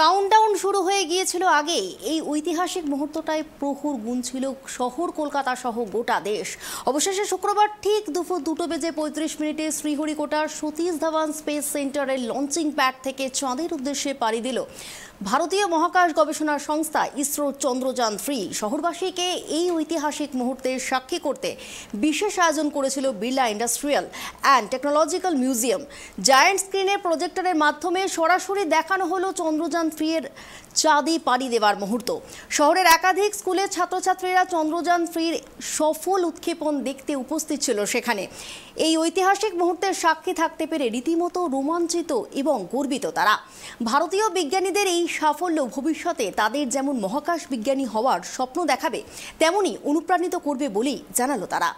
Countdown শুরু হয়ে গিয়েছিল আগে। এই ঐতিহাসিক মুহূর্তটায় প্রহর গুনছিল শহর কলকাতা সহ গোটা দেশ। অবশেষে শুক্রবার ঠিক দুপুর 2:35 শ্রীহরিকোটার সতীশ ধাওয়ান স্পেস সেন্টারের লঞ্চিং প্যাড থেকে চাঁদের উদ্দেশ্যে পাড়ি দিল ভারতীয় মহাকাশ গবেষণা সংস্থা ইসরোর চন্দ্রযান-3। শহরবাসীকে এই ঐতিহাসিক মুহূর্তের সাক্ষী করতে বিশেষ আয়োজন করেছিল Birla industrial and technological museum. Giant স্ক্রিনে প্রজেক্টরের মাধ্যমে সরাসরি দেখানো হলো চন্দ্রযান-3 এর চাঁদে পাড়ি দেওয়ার মুহূর্ত। শহরের একাধিক স্কুলের ছাত্রছাত্রীরা চন্দ্রযান-3 এর সফল উৎক্ষেপণ দেখতে উপস্থিত ছিল সেখানে। এই ঐতিহাসিক মুহূর্তের সাক্ষী থাকতে পেরে রীতিমতো রোমাঞ্চিত এবং গর্বিত তারা। ভারতীয় বিজ্ঞানীদের এই সাফল্য ভবিষ্যতে তাদের যেমন মহাকাশ বিজ্ঞানী হওয়ার স্বপ্ন দেখাবে, তেমনি অনুপ্রাণিত করবে বলেই জানালো তারা।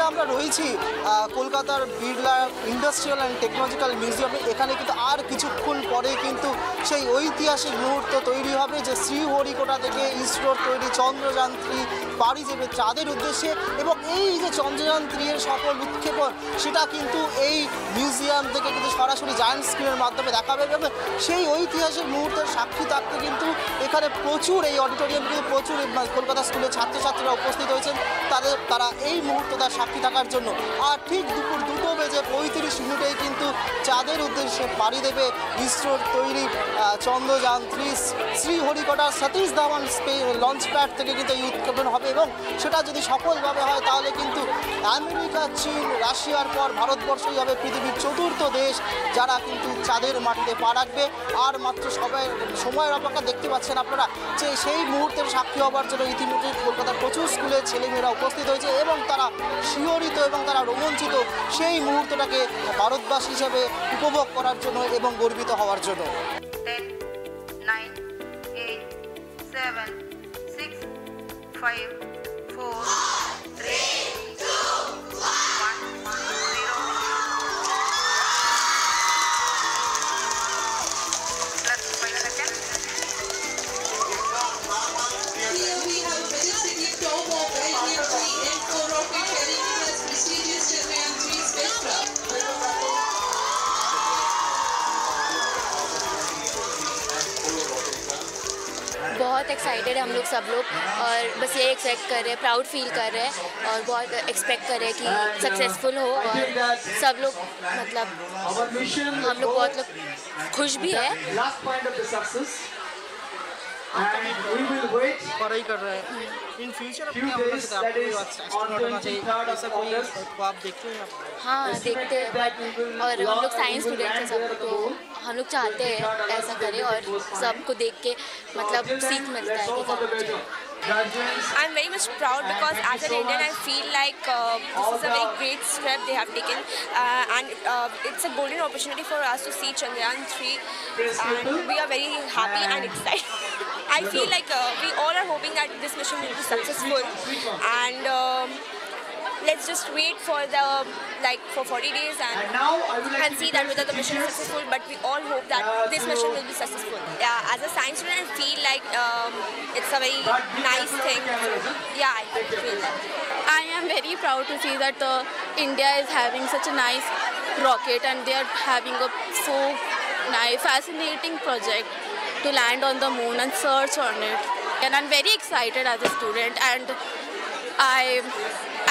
আমরা রয়েছি কলকাতার বিড়লা ইন্ডাস্ট্রিয়াল অ্যান্ড টেকনোলজিক্যাল মিউজিয়ামে। এখানে কিন্তু আর কিছুক্ষণ পরে কিন্তু সেই ঐতিহাসিক মুহূর্ত তৈরি হবে যে শ্রীহরিকোটা থেকে ইসরোর তৈরি চন্দ্রযান-3 পাড়ি দেবে চাঁদের উদ্দেশ্যে। এবং এই যে চন্দ্রযান-3 এর সফল উৎক্ষেপণ সেটা কিন্তু এই মিউজিয়াম থেকে কিন্তু সরাসরি জায়ান্ট স্ক্রিনের মাধ্যমে দেখাবে। এবং সেই ঐতিহাসিক মুহূর্তের সাক্ষী থাকতে কিন্তু এখানে প্রচুর এই অডিটোরিয়ামে কিন্তু প্রচুর কলকাতা স্কুলের ছাত্রছাত্রীরা উপস্থিত হয়েছেন তারা এই মুহূর্তটার সাক্ষী থাকার জন্য। আর ঠিক দুপুর 2:35 কিন্তু চাঁদের উদ্দেশ্যে পাড়ি দেবে ইসরোর তৈরি চন্দ্রযান-3। শ্রীহরিকোটার সতীশ ধাওয়ান লঞ্চ প্যাড থেকে কিন্তু এই উৎক্ষেপণ হবে। এবং সেটা যদি সফলভাবে হয় তাহলে কিন্তু আমেরিকা, চীন, রাশিয়ার পর ভারতবর্ষই হবে পৃথিবীর চতুর্থ দেশ যারা কিন্তু চাঁদের মাটিতে পা রাখবে। আর মাত্র সময়ের অপেক্ষা দেখতে পাচ্ছেন আপনারা যে সেই মুহূর্তের সাক্ষী হওয়ার জন্য ইতিমধ্যে কলকাতার প্রচুর স্কুলের ছেলেমেয়েরা উপস্থিত হয়েছে এবং তারা শিহরিত এবং তারা রোমাঞ্চিত সেই মুহূর্তটাকে ভারতবাসী হিসেবে উপভোগ করার জন্য এবং গর্বিত হওয়ার জন্য। 10, 9, 8, 7, 6, 5, 4, 3, 2, 1, 0. Plus 5 seconds. Here we have a majestic dome of DIGI-CABLE N4 rocket carrying its prestigious Chandrayaan-3 spacecraft. बहुत एक्साइटेड है हम लोग सब लोग, और बस ये एक्सपेक्ट कर रहे हैं, प्राउड फील कर रहे हैं और बहुत एक्सपेक्ट कर रहे हैं कि सक्सेसफुल हो। और सब लोग मतलब हम लोग बहुत लोग खुश भी है। कर रहे हैं इन फ्यूचर अपने आप देखते हैं। हाँ देखते हैं, और हम लोग साइंस स्टूडेंट्स हैं सब, तो हम लोग चाहते हैं ऐसा करें और सबको देख के मतलब सीख मिलता है कि करना चाहिए। I'm very much proud because as an Indian I feel like this is a very great step they have taken, and it's a golden opportunity for us to see Chandrayaan-3, and we are very happy and excited. I feel like we all are hoping that this mission will be successful, and let's just wait for for 40 days and see that whether the mission is successful. But we all hope that this mission will be successful. Yeah, as a science student, I feel like it's a very nice thing. Yeah, I feel that. I am very proud to see that India is having such a nice rocket, and they are having a so nice, fascinating project to land on the moon and search on it. And I'm very excited as a student, and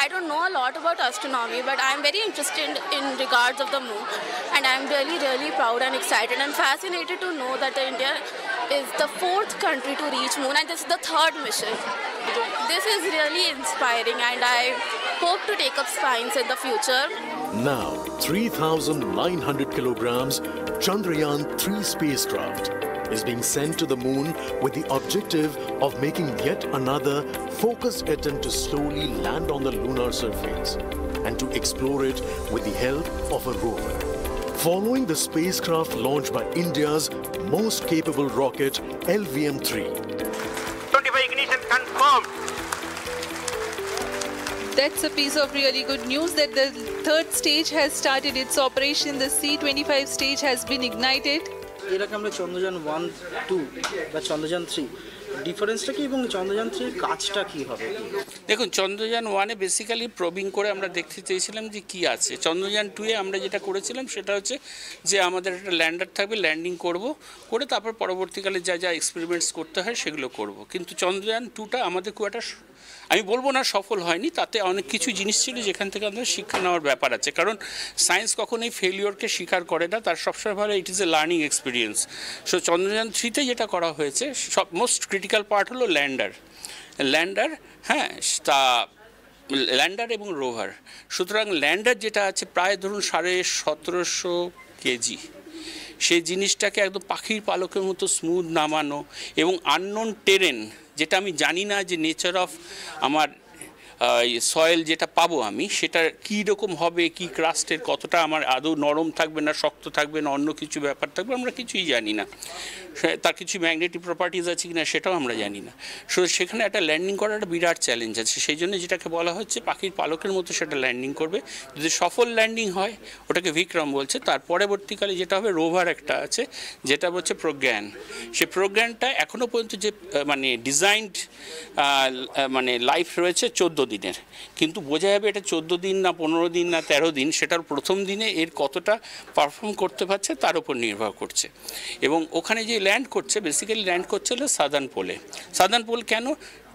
I don't know a lot about astronomy, but I'm very interested in regards of the moon, and I'm really, really proud and excited and fascinated to know that India is the 4th country to reach moon, and this is the 3rd mission. This is really inspiring, and I hope to take up science in the future. Now, 3,900 kilograms Chandrayaan-3 spacecraft is being sent to the moon with the objective of making yet another focused attempt to slowly land on the lunar surface and to explore it with the help of a rover. Following the spacecraft launch by India's most capable rocket, LVM-3. 25 ignition confirmed. That's a piece of really good news that the 3rd stage has started its operation. The C-25 stage has been ignited. এরকম আমরা চন্দ্রযান 1, 2 বা চন্দ্রযান 3 ডিফারেন্সটা কি এবং চন্দ্রযান 3 কাজটা কি হবে? দেখুন, চন্দ্রযান 1-এ বেসিক্যালি প্রবিং করে আমরা দেখতে চেয়েছিলাম যে কি আছে। চন্দ্রযান 2-এ আমরা যেটা করেছিলাম সেটা হচ্ছে যে আমাদের একটা ল্যান্ডার থাকবে, ল্যান্ডিং করে তারপর পরবর্তীকালে যা যা এক্সপেরিমেন্টস করতে হয় সেগুলো করব। কিন্তু চন্দ্রযান 2টা আমাদের খুব একটা, আমি বলবো না সফল হয়নি, তাতে অনেক কিছু জিনিস ছিল যেখান থেকে আমাদের শিক্ষা নেওয়ার ব্যাপার আছে। কারণ সায়েন্স কখনোই ফেলিওরকে স্বীকার করে না, তার সবসময় ভালো it is a learning experience. So Chandrayaan 3-তে যেটা করা হয়েছে, সব মোস্ট ক্রিটিক্যাল পার্ট হলো ল্যান্ডার, হ্যাঁ, তা ল্যান্ডার এবং রোভার। সুতরাং ল্যান্ডার যেটা আছে প্রায় ধরুন 1750 কেজি, সেই জিনিসটাকে একদম পাখির পালকের মতো স্মুথ নামানো এবং আননোন টেরেন, যেটা আমি জানি না যে নেচার অফ আমার সয়েল যেটা পাবো আমি সেটা কী রকম হবে, কি ক্রাস্টের কতটা আমার আদৌ নরম থাকবে না শক্ত থাকবে না অন্য কিছু ব্যাপার থাকবে আমরা কিছুই জানি না, তার কিছু ম্যাগনেটিক প্রপার্টিজ আছে কিনা সেটাও আমরা জানি না। সো সেখানে একটা ল্যান্ডিং করার একটা বিরাট চ্যালেঞ্জ আছে। সেই জন্য যেটাকে বলা হচ্ছে পাখির পালকের মতো সেটা ল্যান্ডিং করবে। যদি সফল ল্যান্ডিং হয় ওটাকে বিক্রম বলছে। তার পরবর্তীকালে যেটা হবে রোভার একটা আছে যেটা হচ্ছে প্রজ্ঞান। সে প্রজ্ঞানটা এখনও পর্যন্ত যে মানে ডিজাইনড মানে লাইফ রয়েছে 14 দিনের, কিন্তু বোঝা যাবে এটা 14 দিন না 15 দিন না 13 দিন, সেটার প্রথম দিনে এর কতটা পারফর্ম করতে পারছে তার উপর নির্ভর করছে। এবং ওখানে যে ল্যান্ড করছে বেসিক্যালি ল্যান্ড করছে হলো সাদার্ন পোলে। সাদার্ন পোল কেন?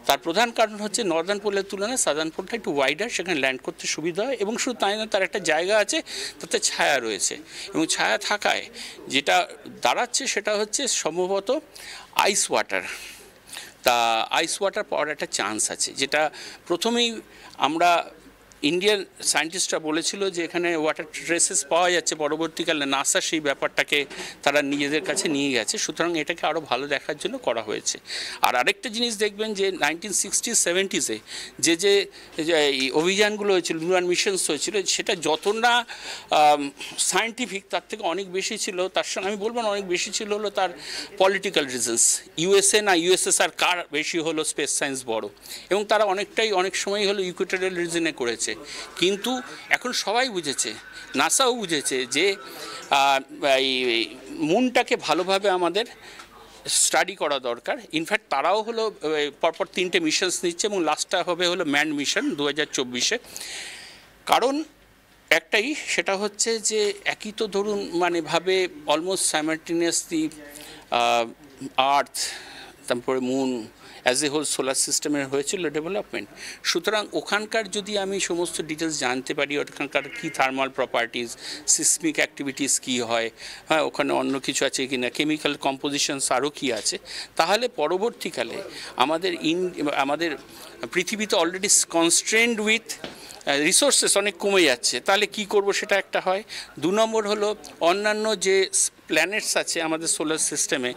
তার প্রধান কারণ হচ্ছে নর্দার্ন পোলের তুলনায় সাদার্ন পোলটা একটু ওয়াইডার, সেখানে ল্যান্ড করতে সুবিধা হয় এবং শুধু তাই না তার একটা জায়গা আছে তাতে ছায়া রয়েছে এবং ছায়া থাকায় যেটা দাঁড়াচ্ছে সেটা হচ্ছে সম্ভবত আইস ওয়াটার। তা আইস ওয়াটার পাওয়ার একটা চান্স আছে, যেটা প্রথমেই আমরা ইন্ডিয়ান সায়েন্টিস্টরা বলেছিল যে এখানে ওয়াটার ট্রেসেস পাওয়া যাচ্ছে, পরবর্তীকালে নাসা সেই ব্যাপারটাকে তারা নিজেদের কাছে নিয়ে গেছে। সুতরাং এটাকে আরও ভালো দেখার জন্য করা হয়েছে। আর আরেকটা জিনিস দেখবেন যে 1960-70s যে অভিযানগুলো হয়েছিল, লুনার মিশনস হয়েছিল, সেটা যত না সায়েন্টিফিক তার থেকে অনেক বেশি ছিল, তার সঙ্গে আমি বলবো না অনেক বেশি ছিল হলো তার পলিটিক্যাল রিজনস। ইউএসএ না ইউএসএসআর কার বেশি হলো স্পেস সায়েন্স বড়, এবং তারা অনেক সময় হলো ইকুয়েটরিয়াল রিজনে করেছে। কিন্তু এখন সবাই বুঝেছে, নাসাও বুঝেছে যে এই মুনটাকে ভালোভাবে আমাদের স্টাডি করা দরকার। ইনফ্যাক্ট তারাও হলো পরপর 3টে মিশনস নিচ্ছে এবং লাস্টটা হবে হলো ম্যান মিশন 2024-এ। কারণ একটাই, সেটা হচ্ছে যে একই তো ধরুন মানে ভাবে অলমোস্ট সাইমালটেনিয়াসলি আর্থ তারপরে moon as a whole solar সিস্টেমের হয়েছিল ডেভেলপমেন্ট। সুতরাং ওখানকার যদি আমি সমস্ত ডিটেলস জানতে পারি, ওখানকার কী থার্মাল প্রপার্টিজ, সিসমিক অ্যাক্টিভিটিস কী হয়, হ্যাঁ ওখানে অন্য কিছু আছে কি না, কেমিক্যাল কম্পোজিশনস আরও কী আছে, তাহলে পরবর্তীকালে আমাদের পৃথিবীতে অলরেডি কনস্ট্রেন্ড উইথ রিসোর্সেস অনেক কমে যাচ্ছে, তাহলে কি করব সেটা একটা হয়। 2 নম্বর হলো অন্যান্য যে প্ল্যানেটস আছে আমাদের সোলার সিস্টেমে,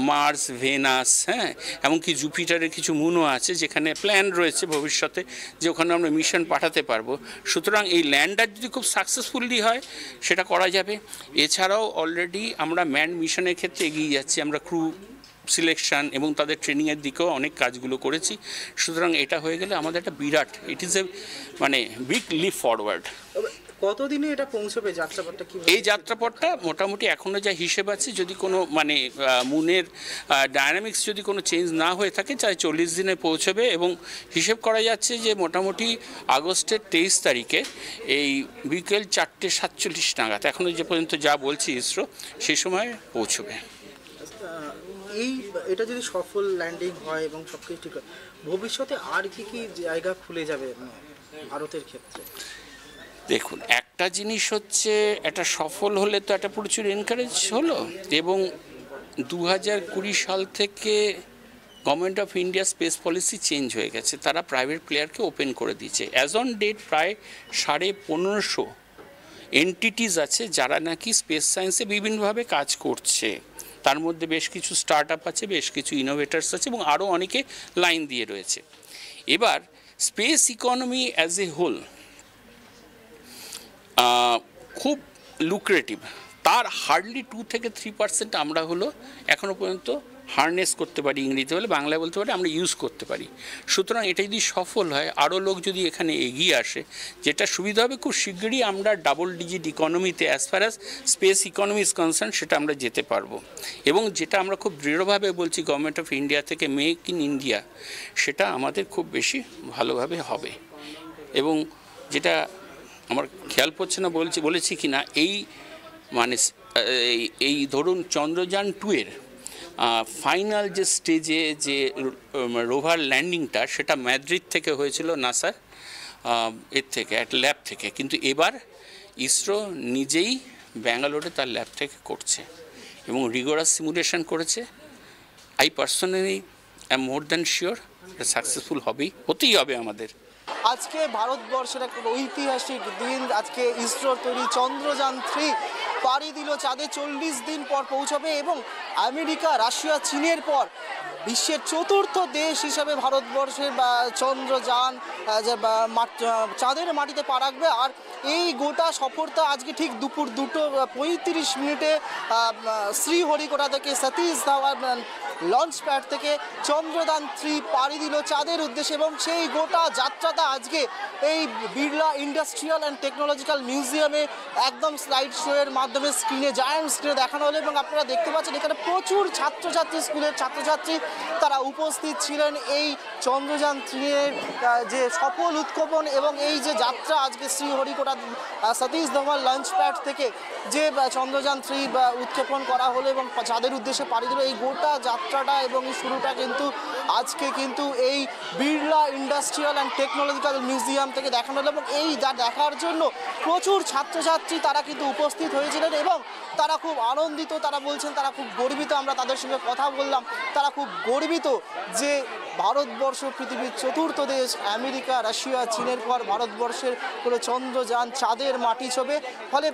মার্স, ভেনাস, হ্যাঁ এমনকি জুপিটারের কিছু মুনও আছে যেখানে প্ল্যান রয়েছে ভবিষ্যতে যে ওখানে আমরা মিশন পাঠাতে পারবো। সুতরাং এই ল্যান্ডার যদি খুব সাকসেসফুলি হয় সেটা করা যাবে। এছাড়াও অলরেডি আমরা ম্যান মিশনের ক্ষেত্রে এগিয়ে যাচ্ছি, আমরা ক্রু সিলেকশন এবং তাদের ট্রেনিংয়ের দিকেও অনেক কাজগুলো করেছি। সুতরাং এটা হয়ে গেলে আমাদের একটা বিরাট, ইট ইজ এ মানে বিগ লিপ ফরওয়ার্ড। কতদিনে এটা পৌঁছবে যাত্রাপথটা? কি এই যাত্রাপথটা মোটামুটি এখনও যা হিসেব আছে, যদি কোনো মানে মুনের ডায়নামিক্স যদি কোনো চেঞ্জ না হয়ে থাকে, চাই 40 দিনে পৌঁছবে এবং হিসেব করা যাচ্ছে যে মোটামুটি আগস্টের 23 তারিখে এই বিকেল 4:47 নাগাদ, এখনও যে পর্যন্ত যা বলছি ইসরো, সেই সময় পৌঁছবে। এটা যদি সফল ল্যান্ডিং হয় এবং সব কিছু ঠিক হয়, ভবিষ্যতে আর কি কি জায়গা খুলে যাবে ভারতের ক্ষেত্রে? দেখুন, একটা জিনিস হচ্ছে এটা সফল হলে তো একটা প্রচুর এনকারেজ হলো, এবং 2020 সাল থেকে government of India space policy change হয়ে গেছে, তারা প্রাইভেট প্লেয়ারকে ওপেন করে দিয়েছে। অ্যাজ অন ডেট প্রায় 1550 এন্টিটিস আছে যারা নাকি স্পেস সায়েন্সে বিভিন্নভাবে কাজ করছে। তার মধ্যে বেশ কিছু স্টার্ট আপ আছে, বেশ কিছু ইনোভেটার্স আছে এবং আরও অনেকে লাইন দিয়ে রয়েছে। এবার space economy as a whole খুব লুক্রেটিভ, তার হার্ডলি 2 থেকে 3% আমরা হলো এখনও পর্যন্ত হারনেস করতে পারি, ইংরেজিতে বলে, বাংলায় বলতে পারি, আমরা ইউজ করতে পারি। সুতরাং এটা যদি সফল হয়, আরও লোক যদি এখানে এগিয়ে আসে, যেটা সুবিধা হবে, খুব শীঘ্রই আমরা ডাবল ডিজিট ইকোনমিতে as far as space economy is concern সেটা আমরা যেতে পারবো। এবং যেটা আমরা খুব দৃঢ়ভাবে বলছি গভর্নমেন্ট অফ ইন্ডিয়া থেকে, মেক ইন ইন্ডিয়া, সেটা আমাদের খুব বেশি ভালোভাবে হবে। এবং যেটা আমার খেয়াল পড়ছে না বলেছি কি না, এই মানে এই ধরুন চন্দ্রযান 2 এর ফাইনাল যে স্টেজে যে রোভার ল্যান্ডিংটা, সেটা ম্যাদ্রিদ থেকে হয়েছিল নাসার এর থেকে, একটা ল্যাব থেকে, কিন্তু এবার ইসরো নিজেই ব্যাঙ্গালোরে তার ল্যাব থেকে করছে এবং রিগোরাস সিমুলেশন করেছে। I personally am more than sure এটা সাকসেসফুল হতেই হবে আমাদের। আজকে ভারতবর্ষের একটা ঐতিহাসিক দিন। আজকে ইসরোর তৈরি চন্দ্রযান 3 পাড়ি দিল চাঁদে, 40 দিন পর পৌঁছাবে এবং আমেরিকা, রাশিয়া, চীনের পর বিশ্বের চতুর্থ দেশ হিসাবে ভারতবর্ষের চন্দ্রযান চাঁদের মাটিতে পা রাখবে। আর এই গোটা সফরটা আজকে ঠিক দুপুর 2:35 শ্রীহরিকোটা থেকে সতীশ ধাওয়ান লঞ্চ প্যাড থেকে চন্দ্রযান 3 পাড়ি দিল চাঁদের উদ্দেশ্যে। এবং সেই গোটা যাত্রাটা আজকে এই বিড়লা ইন্ডাস্ট্রিয়াল অ্যান্ড টেকনোলজিক্যাল মিউজিয়ামে একদম স্লাইড শো এর মাধ্যমে জায়ান্ট স্ক্রিনে দেখানো হলো। এবং আপনারা দেখতে পাচ্ছেন এখানে প্রচুর ছাত্রছাত্রী, স্কুলের ছাত্রছাত্রী তারা উপস্থিত ছিলেন এই চন্দ্রযান 3 এর যে সফল উৎক্ষেপণ এবং এই যে যাত্রা আজকে শ্রীহরিকোটা সতীশ ধাওয়ান লঞ্চ প্যাড থেকে যে চন্দ্রযান 3 উৎক্ষেপণ করা হলো এবং চাঁদের উদ্দেশ্যে পাড়ি দিল, এই গোটা যাত্রাটা এবং এই শুরুটা কিন্তু আজকে কিন্তু এই Birla industrial and technological museum থেকে দেখানো হলো। এবং এই যা দেখার জন্য প্রচুর ছাত্রছাত্রী তারা কিন্তু উপস্থিত হয়েছিলেন এবং তারা খুব আনন্দিত, তারা বলছেন তারা খুব গর্বিত। আমরা তাদের সঙ্গে কথা বললাম, তারা খুব গর্বিত যে ভারতবর্ষ পৃথিবীর চতুর্থ দেশ, আমেরিকা, রাশিয়া, চীনের পর ভারতবর্ষের কোনো চন্দ্রযান চাঁদের মাটি ছোবে। ফলে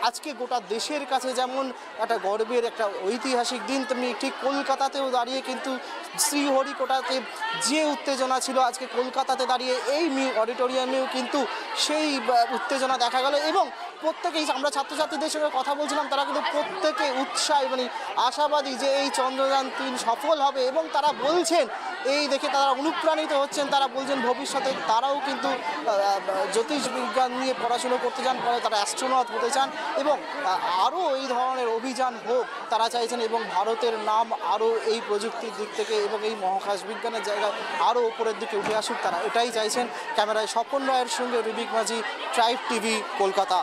আজকে গোটা দেশের কাছে যেমন একটা গর্বের একটা ঐতিহাসিক দিন, তেমনি ঠিক কলকাতাতেও দাঁড়িয়ে কিন্তু শ্রীহরিকোটাতে যে উত্তেজনা ছিল, আজকে কলকাতাতে দাঁড়িয়ে এই অডিটোরিয়ামেও কিন্তু সেই উত্তেজনা দেখা গেল। এবং প্রত্যেকেই, আমরা ছাত্রছাত্রীদের সঙ্গে কথা বলছিলাম, তারা কিন্তু প্রত্যেকে উৎসাহী মানে আশাবাদী যে এই চন্দ্রযান 3 সফল হবে। এবং তারা বলছেন, এই দেখে তারা অনুপ্রাণিত হচ্ছেন, তারা বলছেন ভবিষ্যতে তারাও কিন্তু জ্যোতিষবিজ্ঞান নিয়ে পড়াশুনো করতে চান, পরে তারা অ্যাস্ট্রোনট হতে চান এবং আরও এই ধরনের অভিযান হোক তারা চাইছেন। এবং ভারতের নাম আরও এই প্রযুক্তির দিক থেকে এবং এই মহাকাশ বিজ্ঞানের জায়গায় আরও উপরের দিকে উঠে আসুক, তারা এটাই চাইছেন। ক্যামেরায় স্বপন রায়ের সঙ্গে রিবিক মাঝি, ট্রাইব টিভি, কলকাতা।